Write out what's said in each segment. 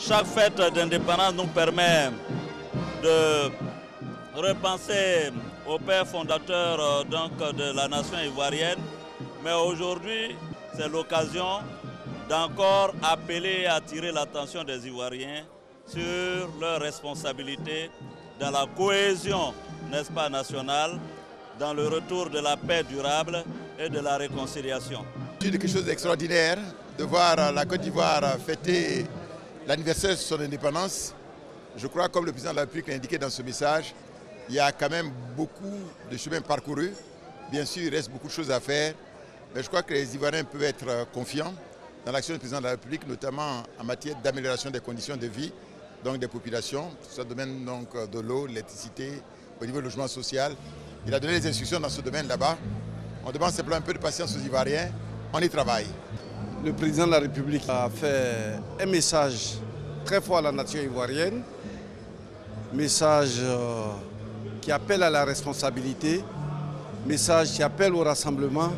Chaque fête d'indépendance nous permet de repenser au père fondateur de la nation ivoirienne. Mais aujourd'hui, c'est l'occasion d'encore appeler et attirer l'attention des Ivoiriens sur leurs responsabilités dans la cohésion, n'est-ce pas, nationale, dans le retour de la paix durable et de la réconciliation. C'est quelque chose d'extraordinaire de voir la Côte d'Ivoire fêter l'anniversaire de son indépendance. Je crois, comme le président de la République l'a indiqué dans ce message, il y a quand même beaucoup de chemin parcouru. Bien sûr, il reste beaucoup de choses à faire, mais je crois que les Ivoiriens peuvent être confiants dans l'action du président de la République, notamment en matière d'amélioration des conditions de vie donc des populations, sur le domaine donc, de l'eau, l'électricité, au niveau du logement social. Il a donné des instructions dans ce domaine là-bas. On demande simplement un peu de patience aux Ivoiriens. On y travaille. Le président de la République a fait un message très fort à la nation ivoirienne, message qui appelle à la responsabilité, message qui appelle au rassemblement,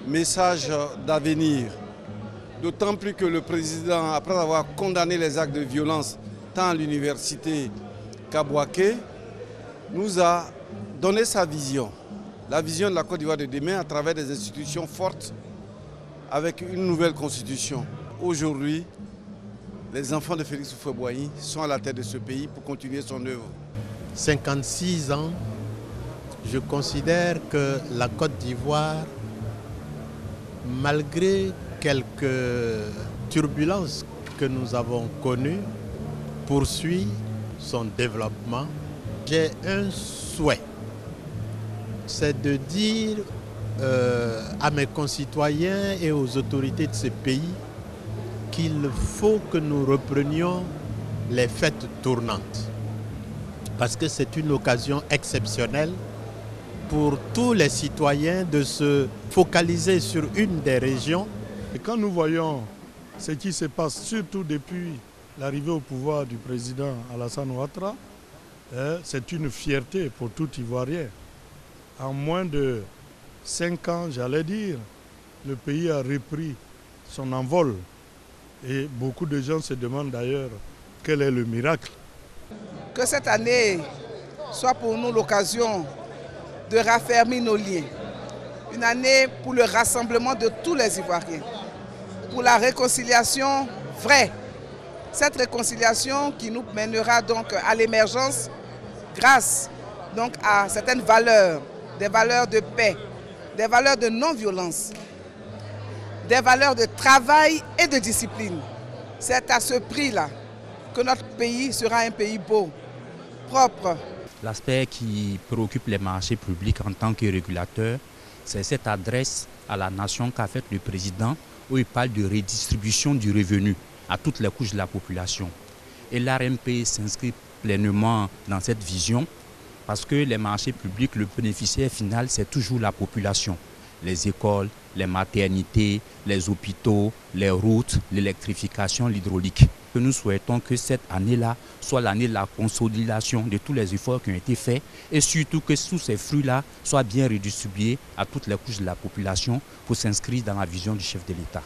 message d'avenir. D'autant plus que le président, après avoir condamné les actes de violence tant à l'université qu'à Bouaké, nous a donné sa vision, la vision de la Côte d'Ivoire de demain à travers des institutions fortes avec une nouvelle constitution. Aujourd'hui, les enfants de Félix Houphouët-Boigny sont à la tête de ce pays pour continuer son œuvre. 56 ans, je considère que la Côte d'Ivoire, malgré quelques turbulences que nous avons connues, poursuit son développement. J'ai un souhait, c'est de dire à mes concitoyens et aux autorités de ce pays qu'il faut que nous reprenions les fêtes tournantes. Parce que c'est une occasion exceptionnelle pour tous les citoyens de se focaliser sur une des régions. Et quand nous voyons ce qui se passe, surtout depuis l'arrivée au pouvoir du président Alassane Ouattara, c'est une fierté pour tout Ivoirien. En moins de 5 ans, j'allais dire, le pays a repris son envol. Et beaucoup de gens se demandent d'ailleurs quel est le miracle. Que cette année soit pour nous l'occasion de raffermir nos liens. Une année pour le rassemblement de tous les Ivoiriens, pour la réconciliation vraie. Cette réconciliation qui nous mènera donc à l'émergence grâce donc à certaines valeurs, des valeurs de paix, des valeurs de non-violence, des valeurs de travail et de discipline. C'est à ce prix-là que notre pays sera un pays beau, propre. L'aspect qui préoccupe les marchés publics en tant que régulateur, c'est cette adresse à la nation qu'a faite le président où il parle de redistribution du revenu à toutes les couches de la population. Et l'ARMP s'inscrit pleinement dans cette vision parce que les marchés publics, le bénéficiaire final, c'est toujours la population. Les écoles, les maternités, les hôpitaux, les routes, l'électrification, l'hydraulique. Nous souhaitons que cette année-là soit l'année de la consolidation de tous les efforts qui ont été faits et surtout que tous ces fruits-là soient bien redistribués à toutes les couches de la population pour s'inscrire dans la vision du chef de l'État.